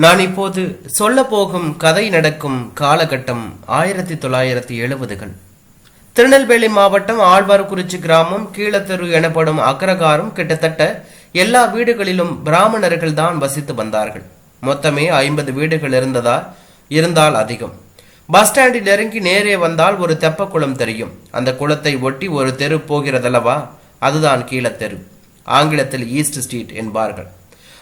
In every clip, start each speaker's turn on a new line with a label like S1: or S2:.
S1: நான் இப்போது சொல்ல போகும் கதை நடக்கும் காலகட்டம் 1970கள். திருநெல்வேலி மாவட்டம் ஆழ்வார்குறிச்சி கிராமம் கீழத்தெரு எனப்படும் அக்ரகாரம் கிட்டத்தட்ட எல்லா வீடுகளிலும் பிராமணர்கள் தான் வசித்து வந்தார்கள். மொத்தமே 50 வீடுகள் இருந்தால் அதிகம். பஸ் ஸ்டாண்டில் இறங்கி நேரே வந்தால் ஒரு தெப்ப குளம் தெரியும். அந்த குளத்தை ஒட்டி ஒரு தெரு போகிறதல்லவா, அதுதான் கீழத்தெரு. ஆங்கிலத்தில் ஈஸ்ட் ஸ்ட்ரீட் என்பார்கள்.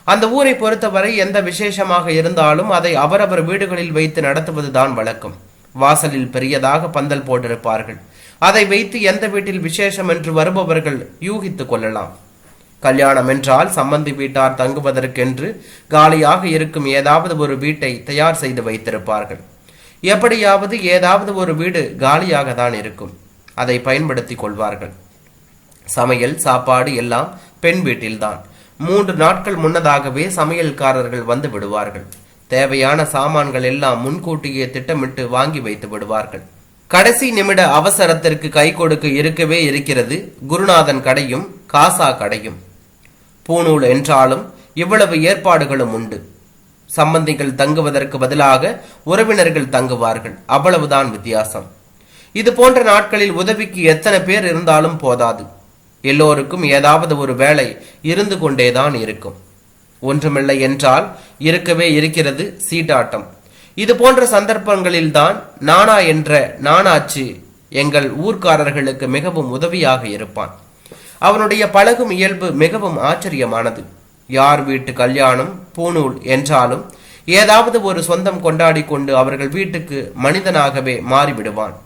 S1: அந்த ஊரை பொறுத்தவரை எந்த விசேஷமாக இருந்தாலும் அதை அவரவர் வீடுகளில் வைத்து நடத்துவதுதான் வழக்கம். வாசலில் பெரியதாக பந்தல் போட்டிருப்பார்கள். அதை வைத்து எந்த வீட்டில் விசேஷம் என்று வருபவர்கள் யூகித்துக் கொள்ளலாம். கல்யாணம் என்றால் சம்பந்தி வீட்டார் தங்குவதற்கென்று காலியாக இருக்கும் ஏதாவது ஒரு வீட்டை தயார் செய்து வைத்திருப்பார்கள். எப்படியாவது ஏதாவது ஒரு வீடு காலியாக தான் இருக்கும். அதை பயன்படுத்தி கொள்வார்கள். சமையல் சாப்பாடு எல்லாம் பெண் வீட்டில்தான். 3 நாட்கள் முன்னதாகவே சமையல்காரர்கள் வந்து விடுவார்கள். தேவையான சாமான்கள் எல்லாம் முன்கூட்டியே திட்டமிட்டு வாங்கி வைத்து விடுவார்கள். கடைசி நிமிட அவசரத்திற்கு கை கொடுக்க இருக்கவே இருக்கிறது குருநாதன் கடையும் காசா கடையும். பூணூல் என்றாலும் இவ்வளவு ஏற்பாடுகளும் உண்டு. சம்பந்திகள் தங்குவதற்கு பதிலாக உறவினர்கள் தங்குவார்கள். அவ்வளவுதான் வித்தியாசம். இது போன்ற நாட்களில் உதவிக்கு எத்தனை பேர் இருந்தாலும் போதாது. எல்லோருக்கும் ஏதாவது ஒரு வேலை இருந்து கொண்டேதான் இருக்கும். ஒன்றுமில்லை என்றால் இருக்கவே இருக்கிறது சீட்டாட்டம். இது போன்ற சந்தர்ப்பங்களில்தான் நானா என்ற நானாச்சு எங்கள் ஊர்க்காரர்களுக்கு மிகவும் உதவியாக இருப்பான். அவனுடைய பழகும் இயல்பு மிகவும் ஆச்சரியமானது. யார் வீட்டு கல்யாணம் பூணூல் என்றாலும் ஏதாவது ஒரு சொந்தம் கொண்டாடி கொண்டு அவர்கள் வீட்டுக்கு மனிதனாகவே மாறிவிடுவான்.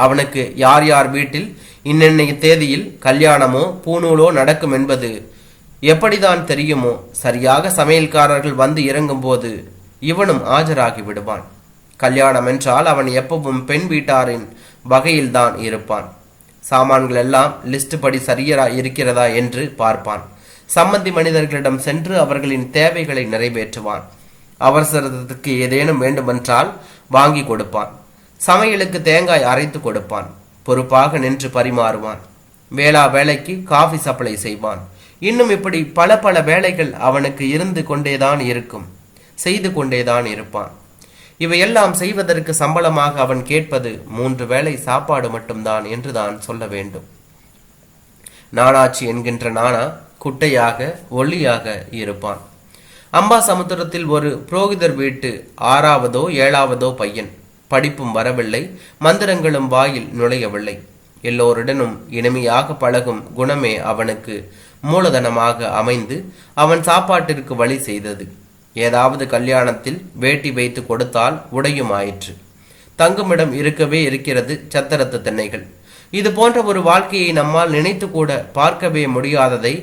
S1: அவனுக்கு யார் யார் வீட்டில் இன்னென்னைய தேதியில் கல்யாணமோ பூணூலோ நடக்கும் என்பது எப்படிதான் தெரியுமோ, சரியாக சமையல்காரர்கள் வந்து இறங்கும் போது இவனும் ஆஜராகி விடுவான். கல்யாணம் என்றால் அவன் எப்பவும் பெண் வீட்டாரின் வகையில்தான் இருப்பான். சாமான்கள் எல்லாம் லிஸ்ட் படி சரியா இருக்கிறதா என்று பார்ப்பான். சம்பந்தி மனிதர்களிடம் சென்று அவர்களின் தேவைகளை நிறைவேற்றுவான். அவசரத்துக்கு ஏதேனும் வேண்டுமென்றால் வாங்கி கொடுப்பான். சமையலுக்கு தேங்காய் அரைத்து கொடுப்பான். பொறுப்பாக நின்று பரிமாறுவான். வேளா வேலைக்கு காஃபி சப்ளை செய்வான். இன்னும் இப்படி பல பல வேலைகள் அவனுக்கு இருந்து கொண்டேதான் இருக்கும். செய்து கொண்டேதான் இருப்பான். இவையெல்லாம் செய்வதற்கு சம்பளமாக அவன் கேட்பது 3 வேளை சாப்பாடு மட்டும்தான் என்றுதான் சொல்ல வேண்டும். நானாச்சி என்கின்ற நானா குட்டையாக ஒல்லியாக இருப்பான். அம்பாசமுத்திரத்தில் ஒரு புரோகிதர் வீட்டு 6வதோ 7வதோ பையன். படிப்பும் வரவில்லை, மந்திரங்களும் வாயில் நுழையவில்லை. எல்லோருடனும் இனிமையாக பழகும் குணமே அவனுக்கு மூலதனமாக அமைந்து அவன் சாப்பாட்டிற்கு வழி செய்தது. ஏதாவது கல்யாணத்தில் வேட்டி வைத்து கொடுத்தால் உடையும் ஆயிற்று. தங்குமிடம் இருக்கவே இருக்கிறது சத்திரத்து திண்ணைகள். இது போன்ற ஒரு வாழ்க்கையை நம்மால் நினைத்து கூட பார்க்கவே முடியாததை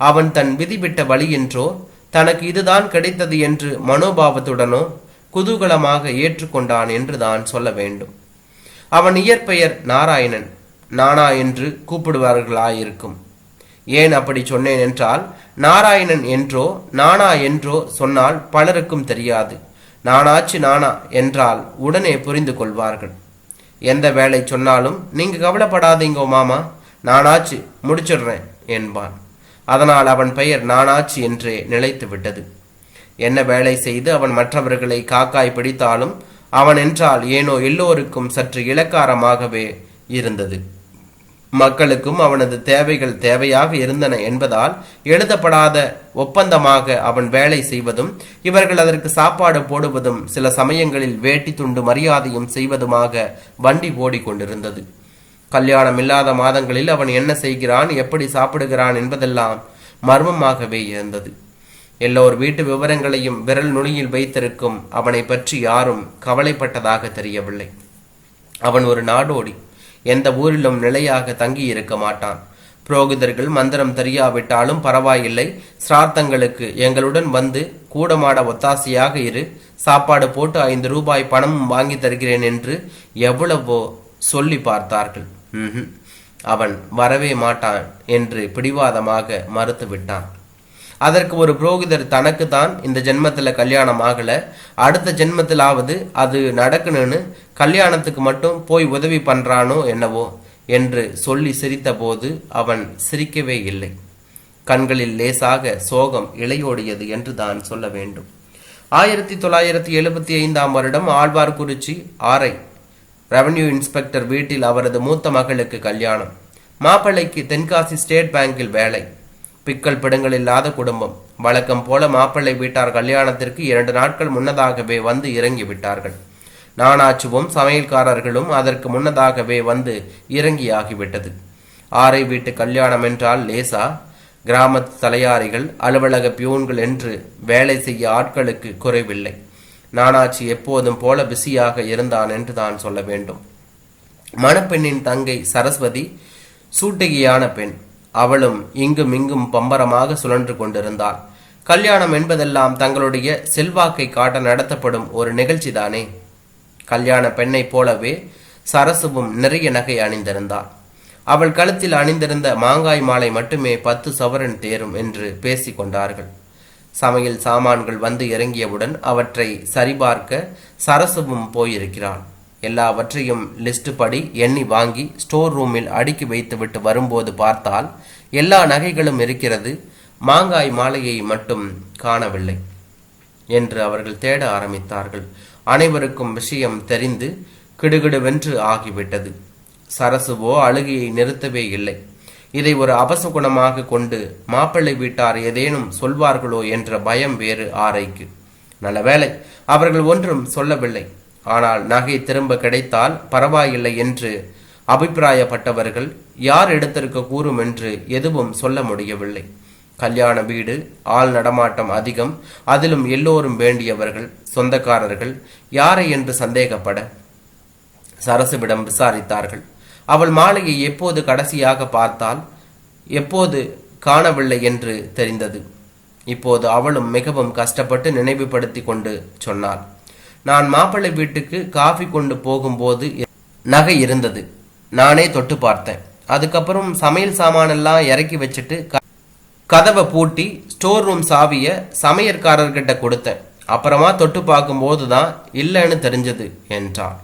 S1: அவன் தன் விதிவிட்ட வழி என்றோ தனக்கு இதுதான் கிடைத்தது என்று மனோபாவத்துடனோ குதூகலமாக ஏற்றுக்கொண்டான் என்று தான் சொல்ல வேண்டும். அவன் இயற்பெயர் நாராயணன். நானா என்று கூப்பிடுவார்களாயிருக்கும். ஏன் அப்படி சொன்னேன் என்றால், நாராயணன் என்றோ நானா என்றோ சொன்னால் பலருக்கும் தெரியாது. நானாச்சு நானா என்றால் உடனே புரிந்து கொள்வார்கள். எந்த வேலை சொன்னாலும் நீங்க கவலைப்படாதீங்கோ மாமா, நானாச்சு முடிச்சிடுறேன் என்பான். அதனால் அவன் பெயர் நானாச்சு என்றே நிலைத்து விட்டது. என்ன வேலை செய்து அவன் மற்றவர்களை காக்காய் பிடித்தாலும் அவன் என்றால் ஏனோ எல்லோருக்கும் சற்று இலக்காரமாகவே இருந்தது. மக்களுக்கும் அவனது தேவைகள் தேவையாக இருந்தன என்பதால் எழுதப்படாத ஒப்பந்தமாக அவன் வேலை செய்வதும் இவர்கள் அதற்கு சாப்பாடு போடுவதும் சில சமயங்களில் வேட்டி துண்டு மரியாதையும் செய்வதுமாக வண்டி ஓடிக்கொண்டிருந்தது. கல்யாணம் இல்லாத மாதங்களில் அவன் என்ன செய்கிறான், எப்படி சாப்பிடுகிறான் என்பதெல்லாம் மர்மமாகவே இருந்தது. எல்லோர் வீட்டு விவரங்களையும் விரல் நுனியில் வைத்திருக்கும் அவனை பற்றி யாரும் கவலைப்பட்டதாக தெரியவில்லை. அவன் ஒரு நாடோடி. எந்த ஊரிலும் நிலையாக தங்கி இருக்க மாட்டான். புரோகிதர்கள் மந்திரம் தெரியாவிட்டாலும் பரவாயில்லை, சிரார்த்தங்களுக்கு எங்களுடன் வந்து கூடமாட ஒத்தாசையாக இரு, சாப்பாடு போட்டு 5 ரூபாய் பணமும் வாங்கி தருகிறேன் என்று எவ்வளவோ சொல்லி பார்த்தார்கள். அவன் வரவே மாட்டான் என்று பிடிவாதமாக மறுத்து விட்டான். அதற்கு ஒரு புரோகிதர் தனக்கு தான் இந்த ஜென்மத்துல கல்யாணம் ஆகல, அடுத்த ஜென்மத்திலாவது அது நடக்கணும்னு கல்யாணத்துக்கு மட்டும் போய் உதவி பண்றானோ என்னவோ என்று சொல்லி சிரித்த போது அவன் சிரிக்கவே இல்லை. கண்களில் லேசாக சோகம் இளையோடியது என்று தான் சொல்ல வேண்டும். 1975 வருடம் ஆழ்வார்குறிச்சி ஆர்ஐ ரெவன்யூ இன்ஸ்பெக்டர் வீட்டில் அவரது மூத்த மகளுக்கு கல்யாணம். மாப்பிள்ளைக்கு தென்காசி ஸ்டேட் பேங்கில் வேலை. பிக்கல் பிடுங்கள் இல்லாத குடும்பம். வழக்கம் போல மாப்பிள்ளை வீட்டார் கல்யாணத்திற்கு 2 நாட்கள் முன்னதாகவே வந்து இறங்கி விட்டார்கள். நானாச்சுவும் சமையல்காரர்களும் அதற்கு முன்னதாகவே வந்து இறங்கியாகிவிட்டது. ஆரை வீட்டு கல்யாணம் என்றால் லேசா? கிராமத்து தலையாரிகள், அலுவலக பியூன்கள் என்று வேலை செய்ய ஆட்களுக்கு குறைவில்லை. நானாச்சி எப்போதும் போல பிஸியாக இருந்தான் என்று தான் சொல்ல வேண்டும். மணப்பெண்ணின் தங்கை சரஸ்வதி சூட்டகியான பெண். அவளும் இங்கும் இங்கும் பம்பரமாக சுழன்று கொண்டிருந்தாள். கல்யாணம் என்பதெல்லாம் தங்களுடைய செல்வாக்கை காட்ட நடத்தப்படும் ஒரு நிகழ்ச்சிதானே. கல்யாண பெண்ணை போலவே சரசுவும் நிறைய நகை அணிந்திருந்தாள். அவள் கழுத்தில் அணிந்திருந்த மாங்காய் மாலை மட்டுமே 10 சவரன் தேரும் என்று பேசிக் கொண்டார்கள். சமையல் சாமான்கள் வந்து இறங்கியவுடன் அவற்றை சரிபார்க்க சரசுவும் போயிருக்கிறாள். எல்லாவற்றையும் லிஸ்ட் படி எண்ணி வாங்கி ஸ்டோர் ரூமில் அடுக்கி வைத்துவிட்டு வரும்போது பார்த்தால் எல்லா நகைகளும் இருக்கிறது, மாங்காய் மாலையை மட்டும் காணவில்லை என்று அவர்கள் தேட ஆரம்பித்தார்கள். அனைவருக்கும் விஷயம் தெரிந்து கிடுகிடுவென்று ஆகிவிட்டது. சரசுவோ அழுகையை நிறுத்தவே இல்லை. இதை ஒரு அபசகுணமாக கொண்டு மாப்பிள்ளை வீட்டார் ஏதேனும் சொல்வார்களோ என்ற பயம் வேறு ஆரைக்கு. நல்ல வேளை, அவர்கள் ஒன்றும் சொல்லவில்லை. ஆனால் நகை திரும்ப கிடைத்தால் பரவாயில்லை என்று அபிப்பிராயப்பட்டவர்கள் யார் எடுத்திருக்க கூறும் என்று எதுவும் சொல்ல முடியவில்லை. கல்யாண வீடு, ஆள் நடமாட்டம் அதிகம், அதிலும் எல்லோரும் வேண்டியவர்கள், சொந்தக்காரர்கள். யாரை என்று சந்தேகப்பட சரசுவிடம் விசாரித்தார்கள். அவள் மாலையை எப்போது கடைசியாக பார்த்தால் எப்போது காணவில்லை என்று தெரிந்தது. இப்போது அவளும் மிகவும் கஷ்டப்பட்டு நினைவுபடுத்தி கொண்டு சொன்னாள், நான் மாப்பிள்ளை வீட்டுக்கு காஃபி கொண்டு போகும்போது நகை இருந்தது. நானே தொட்டு பார்த்தேன். அதுக்கப்புறம் சமையல் சாமானெல்லாம் இறக்கி வச்சுட்டு கதவை பூட்டி ஸ்டோர் ரூம் சாவிய சமையற்காரர்கிட்ட கொடுத்தேன். அப்புறமா தொட்டு பார்க்கும்போது தான் இல்லைன்னு தெரிஞ்சது என்றாள்.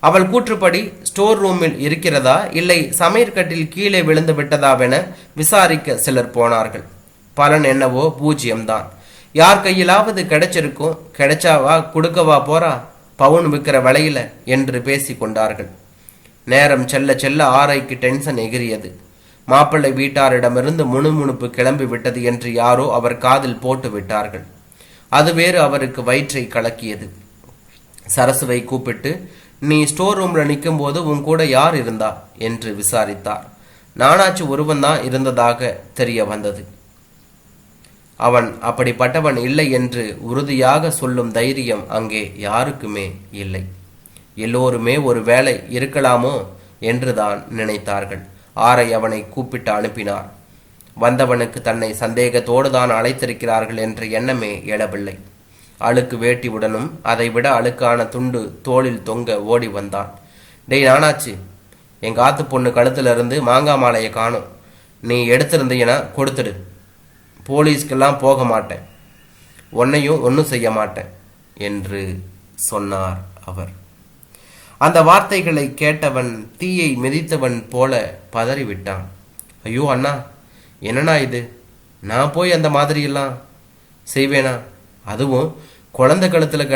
S1: அவள் கூற்றுப்படி ஸ்டோர் ரூமில் இருக்கிறதா இல்லை சமையற்கட்டில் கீழே விழுந்து விட்டதாவென விசாரிக்க சிலர் போனார்கள். பலன் என்னவோ பூஜ்யம்தான். யார் கையிலாவது கிடைச்சிருக்கும், கிடைச்சாவா கொடுக்கவா போறா, பவுன் விற்கிற விலையில என்று பேசி கொண்டார்கள். நேரம் செல்ல செல்ல ஆரைக்கு டென்ஷன் எகிரியது. மாப்பிள்ளை வீட்டாரிடமிருந்து முணுமுணுப்பு கிளம்பி விட்டது என்று யாரோ அவர் காதில் போட்டு விட்டார்கள். அது வேறு அவருக்கு வயிற்றை கலக்கியது. சரசுவை கூப்பிட்டு, நீ ஸ்டோர் ரூம்ல நிற்கும் போது உன் கூட யார் இருந்தா என்று விசாரித்தார். நானாச்சு ஒருவன் தான் இருந்ததாக தெரிய வந்தது. அவன் அப்படிப்பட்டவன் இல்லை என்று உறுதியாக சொல்லும் தைரியம் அங்கே யாருக்குமே இல்லை. எல்லோருமே ஒரு வேளை இருக்கலாமோ என்றுதான் நினைத்தார்கள். ஆரை அவனை கூப்பிட்டு அனுப்பினார். வந்தவனுக்கு தன்னை சந்தேகத்தோடு தான் அழைத்திருக்கிறார்கள் என்ற எண்ணமே எழவில்லை. அழுக்கு வேட்டியுடனும் அதை விட அழுக்கான துண்டு தோளில் தொங்க ஓடி வந்தான். டேய் நானாச்சு, எங்க ஆத்து பொண்ணு கழுத்துல இருந்து மாங்காய் மாலையை காணும். நீ எடுத்திருந்தீங்கன்னா கொடுத்துடு. போலீஸ்க்கெல்லாம் போக மாட்டேன், உன்னையும் ஒன்றும் செய்ய மாட்டேன் என்று சொன்னார் அவர். அந்த வார்த்தைகளை கேட்டவன் தீயை மிதித்தவன் போல பதறிவிட்டான். ஐயோ அண்ணா, என்னண்ணா இது? நான் போய் அந்த மாதிரியெல்லாம் செய்வேனா? அதுவும் குழந்தை கழுத்தில்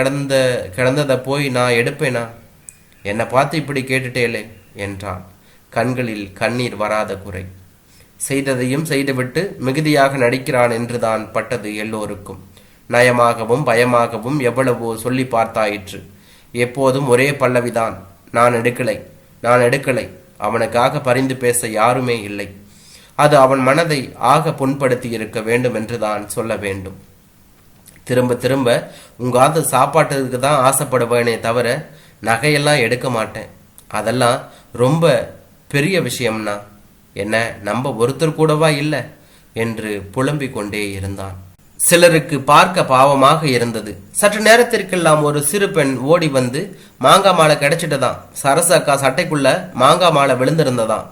S1: கிடந்ததை போய் நான் எடுப்பேனா? என்னை பார்த்து இப்படி கேட்டுட்டேலே என்றான். கண்களில் கண்ணீர் வராத குறை. செய்ததையும் செய்துவிட்டு மிகுதியாக நடிக்கிறான் என்றுதான் பட்டது எல்லோருக்கும். நயமாகவும் பயமாகவும் எவ்வளவோ சொல்லி பார்த்தாயிற்று. எப்போதும் ஒரே பல்லவிதான், நான் எடுக்கலை, நான் எடுக்கலை. அவனுக்காக பரிந்து பேச யாருமே இல்லை. அது அவன் மனதை ஆக புண்படுத்தி இருக்க வேண்டும் என்றுதான் சொல்ல வேண்டும். திரும்ப திரும்ப உங்காவது சாப்பாட்டுக்கு தான் ஆசைப்படுவேனே தவிர நகையெல்லாம் எடுக்க மாட்டேன். அதெல்லாம் ரொம்ப பெரிய விஷயம்னா என்ன, நம்ப ஒருத்தர் கூடவா இல்லை என்று புலம்பிக் கொண்டே இருந்தான். சிலருக்கு பார்க்க பாவமாக இருந்தது. சற்று நேரத்திற்கெல்லாம் ஒரு சிறு பெண் ஓடி வந்து மாங்காய் மாலை கிடைச்சிட்டதான், சரசு அக்கா சட்டைக்குள்ள மாங்காய் மாலை விழுந்திருந்ததாம்,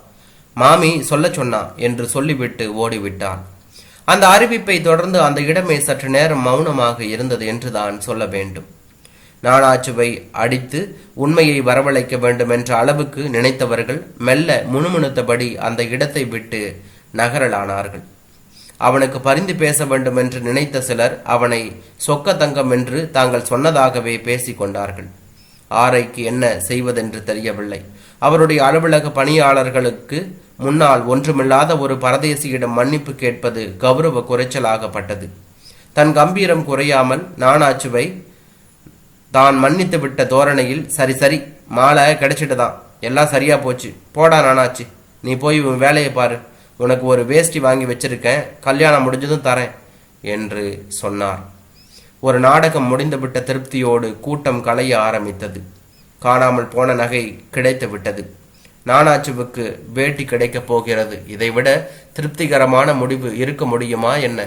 S1: மாமி சொல்ல சொன்னா என்று சொல்லிவிட்டு ஓடிவிட்டான். அந்த அறிவிப்பை தொடர்ந்து அந்த இடமே சற்று நேரம் மௌனமாக இருந்தது என்றுதான் சொல்ல வேண்டும். நானாச்சுவை அடித்து உண்மையை வரவழைக்க வேண்டும் என்ற அளவுக்கு நினைத்தவர்கள் மெல்ல முணுமுணுத்தபடி அந்த இடத்தை விட்டு நகரலானார்கள். அவனுக்கு பரிந்து பேச வேண்டும் என்று நினைத்த சிலர் அவனை சொக்க தங்கம் என்று தாங்கள் சொன்னதாகவே பேசிக் கொண்டார்கள். ஆரைக்கு என்ன செய்வதென்று தெரியவில்லை. அவருடைய அலுவலக பணியாளர்களுக்கு முன்னால் ஒன்றுமில்லாத ஒரு பரதேசியிடம் மன்னிப்பு கேட்பது கௌரவ குறைச்சலாகப்பட்டது. தன் கம்பீரம் குறையாமல் நானாச்சுவை தான் மன்னித்து விட்ட தோரணையில், சரி சரி, மாலை கிடைச்சிட்டுதான், எல்லாம் சரியா போச்சு, போடா நானாச்சு, நீ போய் உன் வேலையை பாரு, உனக்கு ஒரு வேஷ்டி வாங்கி வச்சிருக்கேன், கல்யாணம் முடிஞ்சதும் தரேன் என்று சொன்னார். ஒரு நாடகம் முடிந்துவிட்ட திருப்தியோடு கூட்டம் கலைய ஆரம்பித்தது. காணாமல் போன நகை கிடைத்து விட்டது. நானாச்சுவுக்கு வேட்டி கிடைக்கப் போகிறது. இதைவிட திருப்திகரமான முடிவு இருக்க முடியுமா என்ன?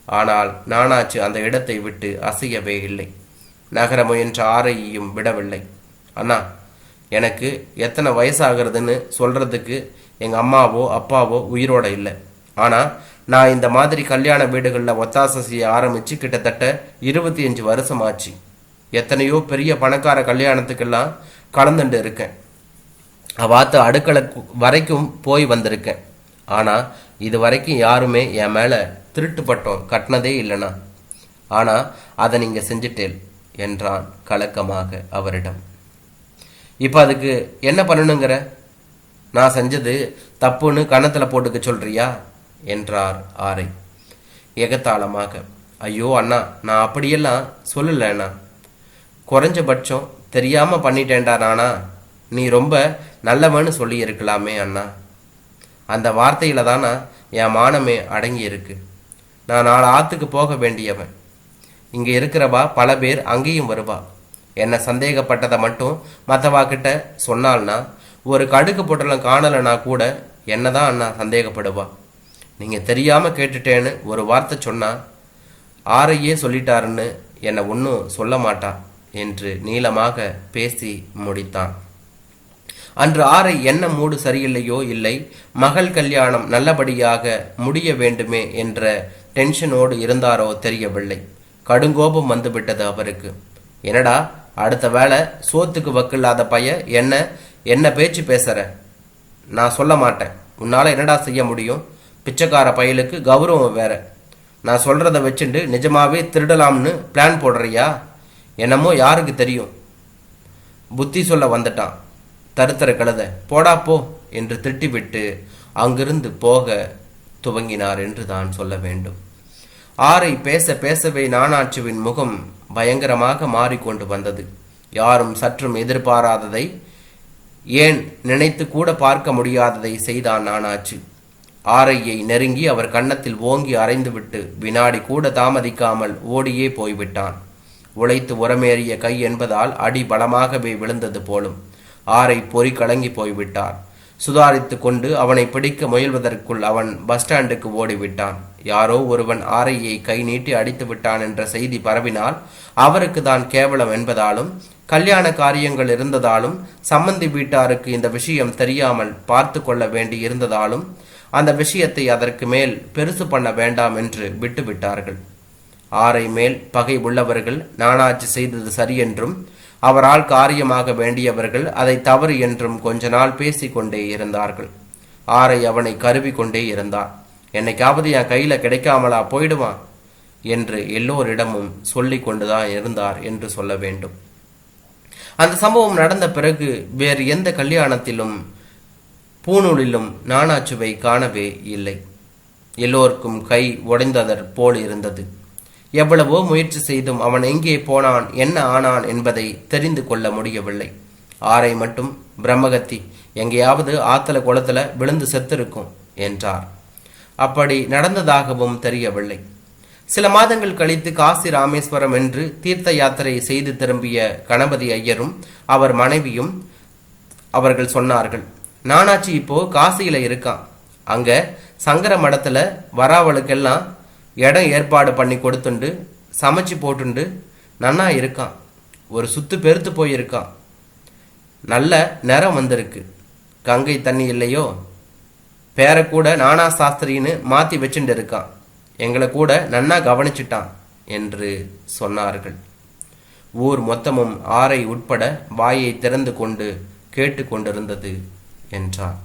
S1: ஆனால் நானாச்சு அந்த இடத்தை விட்டு அசையவே இல்லை. நகர முயன்ற ஆரையையும் விடவில்லை. அண்ணா, எனக்கு எத்தனை வயசாகிறதுன்னு சொல்றதுக்கு எங்கள் அம்மாவோ அப்பாவோ உயிரோட இல்லை. ஆனால் நான் இந்த மாதிரி கல்யாண வீடுகளில் ஒத்தாசை செய்ய ஆரம்பித்து கிட்டத்தட்ட 25 வருஷம் ஆச்சு. எத்தனையோ பெரிய பணக்கார கல்யாணத்துக்கெல்லாம் கலந்துட்டு இருக்கேன். அவாத்து அடுக்களை வரைக்கும் போய் வந்திருக்கேன். ஆனால் இது வரைக்கும் யாருமே என் மேலே திருட்டு பட்டம் கட்டினதே இல்லைண்ணா. ஆனால் அதை நீங்கள் செஞ்சிட்டேன் என்றான் கலக்கமாக அவரிடம். இப்போ அதுக்கு என்ன பண்ணணுங்கிற? நான் செஞ்சது தப்புன்னு கன்னத்தில் போட்டுக்க சொல்றியா என்றார் ஆரை எகத்தாளமாக. ஐயோ அண்ணா, நான் அப்படியெல்லாம் சொல்லலைண்ணா. குறைஞ்சபட்சம் தெரியாமல் பண்ணிட்டேன்டா நானா. நீ ரொம்ப நல்லவன்னு சொல்லி இருக்கலாமே அண்ணா. அந்த வார்த்தையில் தானா என் மானமே அடங்கி இருக்கு. நான் 4 ஆத்துக்கு போக வேண்டியவன். இங்கே இருக்கிறவா பல பேர் அங்கேயும் வருவா. என்ன சந்தேகப்பட்டதை மட்டும் மற்றவா கிட்ட சொன்னால்னா, ஒரு கடுக்கு பொட்டலம் காணலைன்னா கூட என்னதான் அண்ணா சந்தேகப்படுவா. நீங்கள் தெரியாமல் கேட்டுட்டேன்னு ஒரு வார்த்தை சொன்னா ஆரையே சொல்லிட்டாருன்னு என்னை ஒன்றும் சொல்ல மாட்டா என்று நீளமாக பேசி முடித்தான். அன்று ஆரை என்ன மூடு சரியில்லையோ இல்லை, மகள் கல்யாணம் நல்லபடியாக முடிய வேண்டுமே என்ற டென்ஷனோடு இருந்தாரோ தெரியவில்லை. கடுங்கோபம் வந்துவிட்டது அவருக்கு. என்னடா, அடுத்த வேளை சோத்துக்கு வக்கில்லாத பைய என்ன பேச்சு பேசுற? நான் சொல்ல மாட்டேன். உன்னால் என்னடா செய்ய முடியும்? பிச்சைக்கார பயலுக்கு கௌரவம் வேற. நான் சொல்கிறத வச்சுட்டு நிஜமாவே திருடலாம்னு பிளான் போடுறியா? என்னமோ யாருக்கு தெரியும். புத்தி சொல்ல வந்துட்டான் தருத்தர கழுத, போடா போ என்று திட்டிவிட்டு அங்கிருந்து போக துவங்கினார் என்று தான் சொல்ல வேண்டும். ஆரை பேச பேசவே நானாச்சுவின் முகம் பயங்கரமாக மாறிக்கொண்டு வந்தது. யாரும் சற்றும் எதிர்பாராததை, ஏன் நினைத்து கூட பார்க்க முடியாததை செய்தான் நானாச்சு. ஆரையை நெருங்கி அவர் கன்னத்தில் ஓங்கி அறைந்துவிட்டு வினாடி கூட தாமதிக்காமல் ஓடியே போய்விட்டான். உழைத்து உரமேறிய கை என்பதால் அடி பலமாகவே விழுந்தது போலும். ஆரை பொறி கலங்கி போய்விட்டார். சுதாரித்து கொண்டு அவனை பிடிக்க முயல்வதற்குள் அவன் பஸ் ஸ்டாண்டுக்கு ஓடிவிட்டான். யாரோ ஒருவன் ஆரையை கை நீட்டி அடித்து விட்டான் என்ற செய்தி பரவினால் அவருக்கு தான் கேவலம் என்பதாலும், கல்யாண காரியங்கள் இருந்ததாலும், சம்பந்தி வீட்டாருக்கு இந்த விஷயம் தெரியாமல் பார்த்து கொள்ள வேண்டி இருந்ததாலும் அந்த விஷயத்தை அதற்கு மேல் பெருசு பண்ண வேண்டாம் என்று விட்டுவிட்டார்கள். ஆரை மேல் பகை உள்ளவர்கள் நானாச்சு செய்தது சரியென்றும், அவரால் காரியமாக வேண்டியவர்கள் அதை தவறு என்றும் கொஞ்ச நாள் பேசிக்கொண்டே இருந்தார்கள். ஆரை அவனை கருவி கொண்டே இருந்தார். என்னைக்காவது என் கையில கிடைக்காமலா போயிடுவான் என்று எல்லோரிடமும் சொல்லி கொண்டுதான் இருந்தார் என்று சொல்ல வேண்டும். அந்த சம்பவம் நடந்த பிறகு வேறு எந்த கல்யாணத்திலும் பூநூலிலும் நானாச்சுவை காணவே இல்லை. எல்லோருக்கும் கை உடைந்ததற் போல் இருந்தது. எவ்வளவோ முயற்சி செய்தும் அவன் எங்கே போனான், என்ன ஆனான் என்பதை தெரிந்து கொள்ள முடியவில்லை. ஆரை மட்டும், பிரம்மகத்தி எங்கேயாவது ஆத்தல குளத்துல விழுந்து செத்திருக்கும் என்றார். அப்படி நடந்ததாகவும் தெரியவில்லை. சில மாதங்கள் கழித்து காசி ராமேஸ்வரம் என்று தீர்த்த யாத்திரை செய்து திரும்பிய கணபதி ஐயரும் அவர் மனைவியும் அவர்கள் சொன்னார்கள், நானாச்சு இப்போ காசியில இருக்கான். அங்க சங்கர மடத்துல வராவளுக்கெல்லாம் இடம் ஏற்பாடு பண்ணி கொடுத்துண்டு சமைச்சு போட்டுண்டு நன்னா இருக்கான். ஒரு சுத்து பெருத்து போயிருக்கான். நல்ல நிறம் வந்திருக்கு. கங்கை தண்ணி இல்லையோ, பேரை கூட நானா சாஸ்திரின்னு மாற்றி வச்சுட்டு இருக்கான். எங்களை கூட நன்னா கவனிச்சிட்டான் என்று சொன்னார்கள். ஊர் மொத்தமும் ஆரை உட்பட வாயை திறந்து கொண்டு கேட்டு கொண்டிருந்தது என்றார்.